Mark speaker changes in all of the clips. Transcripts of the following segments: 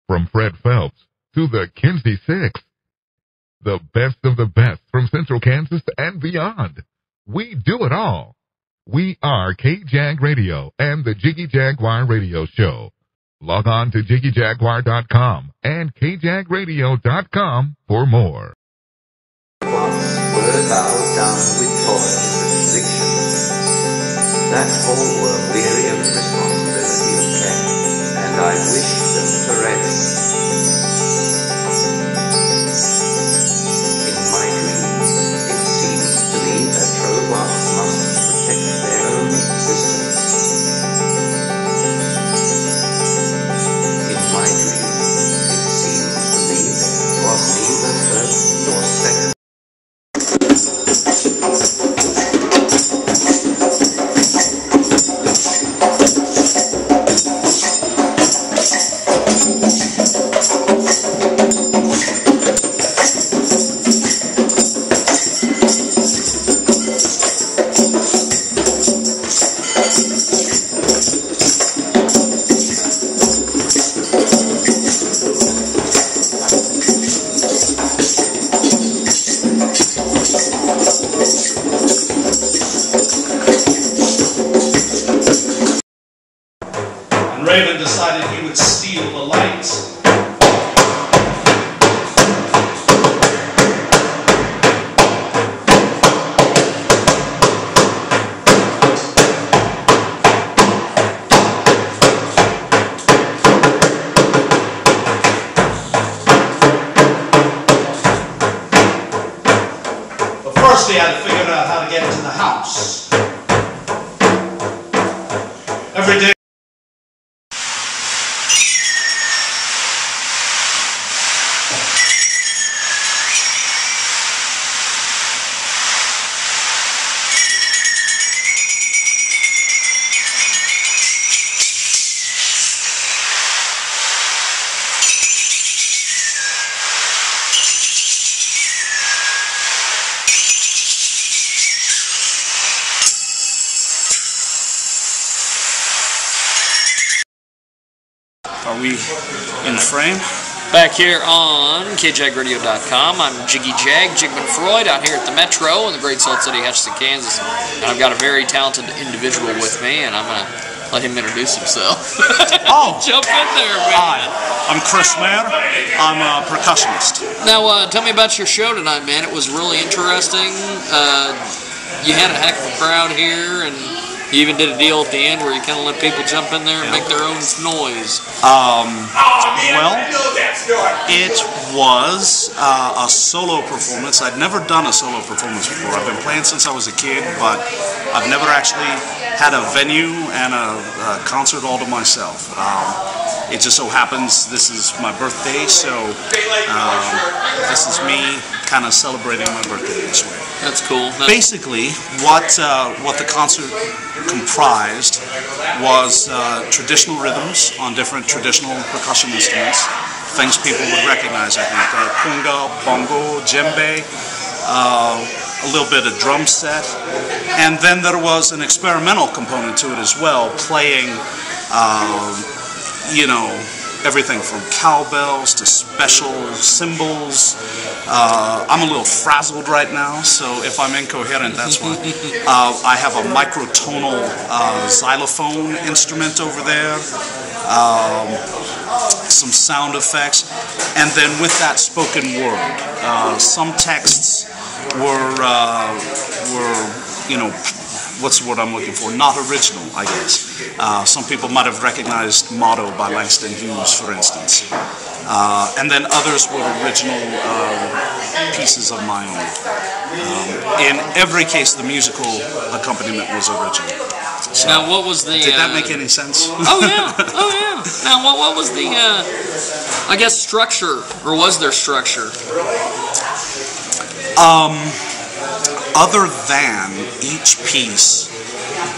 Speaker 1: From Fred Phelps to the Kinsey Six. The best of the best from Central Kansas and beyond. We do it all. We are KJAG Radio and the Jiggy Jaguar Radio Show. Log on to jiggyjaguar.com and kjagradio.com for more.
Speaker 2: Once were bowed down with toil and affliction, that all were weary of responsibility and care, and I wished them to rest. In my dreams, it seemed to me that robots must protect their own existence. In my dreams, it seemed to me there was neither first nor second.
Speaker 3: Raven decided he would steal the lights. But first he had to figure out how to get into the house. Every day.
Speaker 4: Are we in frame?
Speaker 5: Back here on kjagradio.com, I'm Jiggy Jag, Jigman Freud, out here at the Metro in the great Salt City, Hutchinson, Kansas. And I've got a very talented individual with me, and I'm going to let him introduce himself.
Speaker 4: Oh!
Speaker 5: Jump in there, man.
Speaker 4: Hi, I'm Chris Mayer. I'm a percussionist.
Speaker 5: Now, tell me about your show tonight, man. It was really interesting. You had a heck of a crowd here, and you even did a deal at the end where you kind of let people jump in there and make their own noise.
Speaker 4: Well, it was a solo performance. I'd never done a solo performance before. I've been playing since I was a kid, but I've never actually had a venue and a concert all to myself. It just so happens this is my birthday, so this is me kind of celebrating my birthday this way.
Speaker 5: That's cool.
Speaker 4: Basically, what the concert comprised was traditional rhythms on different traditional percussion instruments, things people would recognize, I think. Conga, bongo, djembe, a little bit of drum set, and then there was an experimental component to it as well, playing, you know, everything from cowbells to special cymbals. I'm a little frazzled right now, so if I'm incoherent, that's why. I have a microtonal xylophone instrument over there, some sound effects, and then with that spoken word. Some texts were you know, what's the word I'm looking for? Not original, I guess. Some people might have recognized Motto by Langston Hughes, for instance. And then others were original pieces of my own. In every case, the musical accompaniment was original. So,
Speaker 5: now, what was the...
Speaker 4: Did that make any sense?
Speaker 5: Oh, yeah. Oh, yeah. Now, what was the, I guess, structure, or was there structure?
Speaker 4: Other than each piece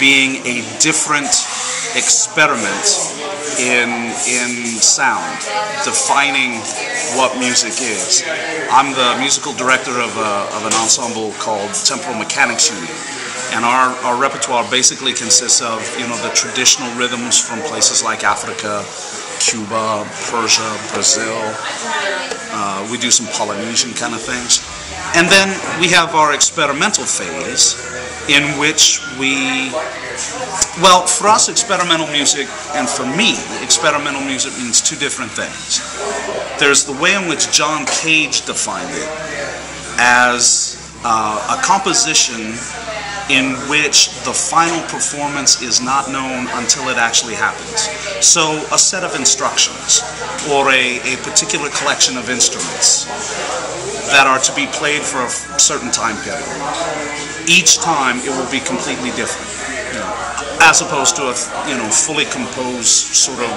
Speaker 4: being a different experiment in sound, defining what music is. I'm the musical director of an ensemble called Temporal Mechanics Unit, and our repertoire basically consists of, you know, the traditional rhythms from places like Africa, Cuba, Persia, Brazil. We do some Polynesian kind of things. And then we have our experimental phase in which well, for us, experimental music, and for me, experimental music means two different things. There's the way in which John Cage defined it as a composition in which the final performance is not known until it actually happens. So a set of instructions or a particular collection of instruments that are to be played for a certain time period. Each time it will be completely different, as opposed to a fully composed sort of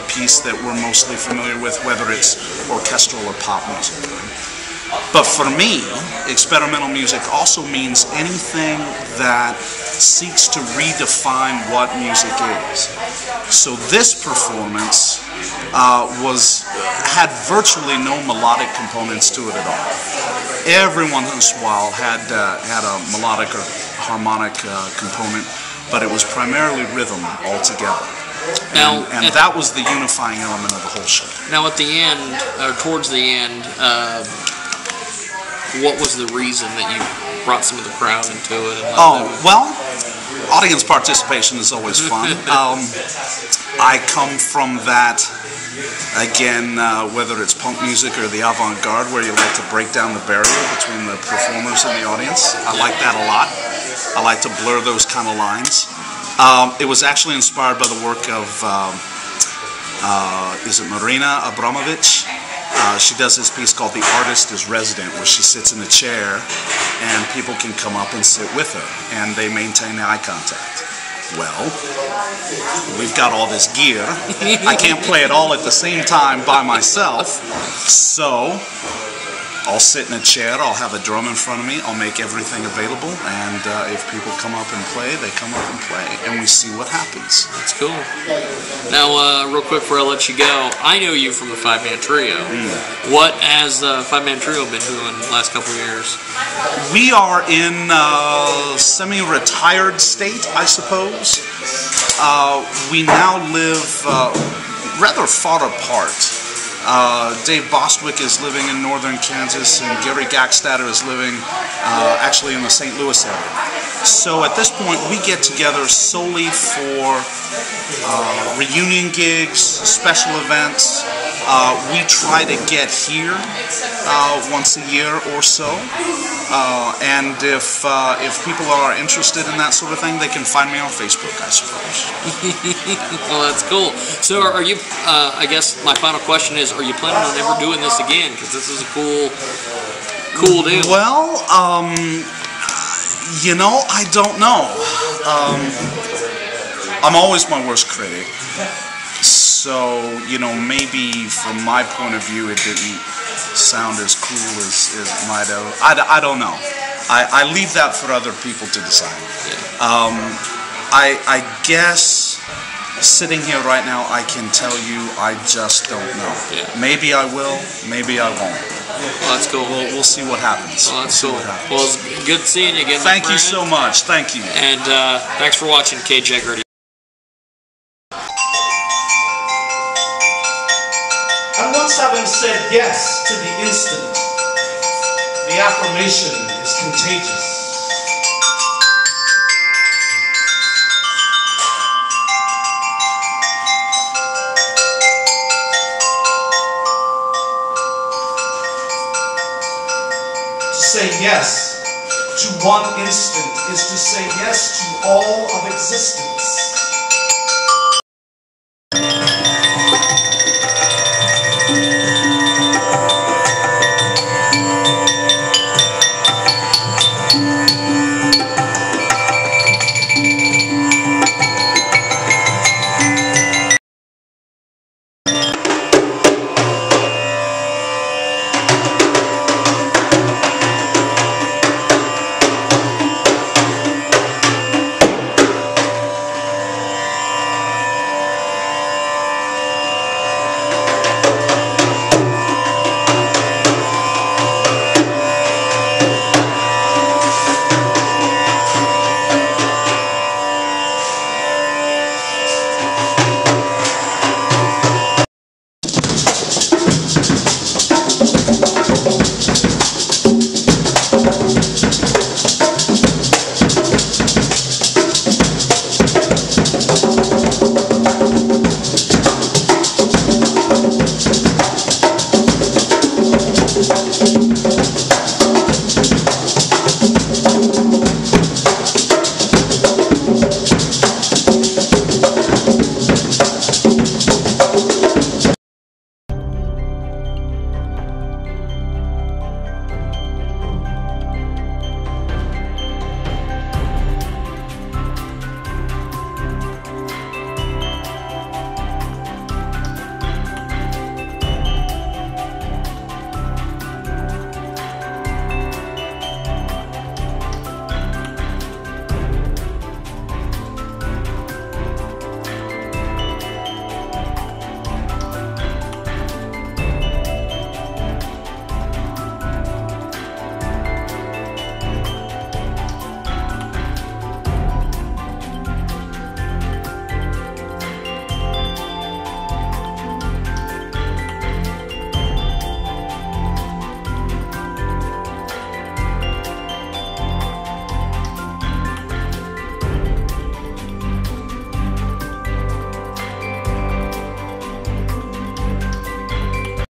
Speaker 4: piece that we're mostly familiar with, whether it's orchestral or pop music. But for me, experimental music also means anything that seeks to redefine what music is. So this performance had virtually no melodic components to it at all. Every once in a while had a melodic or harmonic component, but it was primarily rhythm altogether.
Speaker 5: Now,
Speaker 4: and that was the unifying element of the whole show.
Speaker 5: Now at the end, or towards the end, what was the reason that you brought some of the crowd into it?
Speaker 4: Well, audience participation is always fun. I come from that, again, whether it's punk music or the avant-garde, where you like to break down the barrier between the performers and the audience. I like that a lot. I like to blur those kind of lines. It was actually inspired by the work of, is it Marina Abramovich? She does this piece called The Artist is Resident, where she sits in a chair and people can come up and sit with her, and they maintain eye contact. Well, we've got all this gear. I can't play it all at the same time by myself, so I'll sit in a chair, I'll have a drum in front of me, I'll make everything available, and if people come up and play, they come up and play, and we see what happens.
Speaker 5: That's cool. Now, real quick before I let you go, I know you from the five-man trio. What has the five-man trio been doing the last couple of years?
Speaker 4: We are in semi-retired state, I suppose. We now live rather far apart. Dave Bostwick is living in northern Kansas, and Gary Gackstatter is living actually in the St. Louis area. So at this point, we get together solely for reunion gigs, special events. We try to get here once a year or so, and if people are interested in that sort of thing, they can find me on Facebook, I suppose.
Speaker 5: Well, that's cool. So are you, I guess my final question is, are you planning on ever doing this again? Because this is a cool deal.
Speaker 4: Well, I don't know. I'm always my worst critic. So, maybe from my point of view, it didn't sound as cool as it might have. I don't know. I leave that for other people to decide. I guess sitting here right now, I can tell you I just don't know. Maybe I will, maybe I won't.
Speaker 5: Well, that's cool.
Speaker 4: We'll see what happens.
Speaker 5: Well, that's cool. Well, it's good seeing you again.
Speaker 4: Thank you so much. Thank you.
Speaker 5: And thanks for watching KJAG Radio.
Speaker 3: And once having said yes to the instant, the affirmation is contagious. To say yes to one instant is to say yes to all of existence.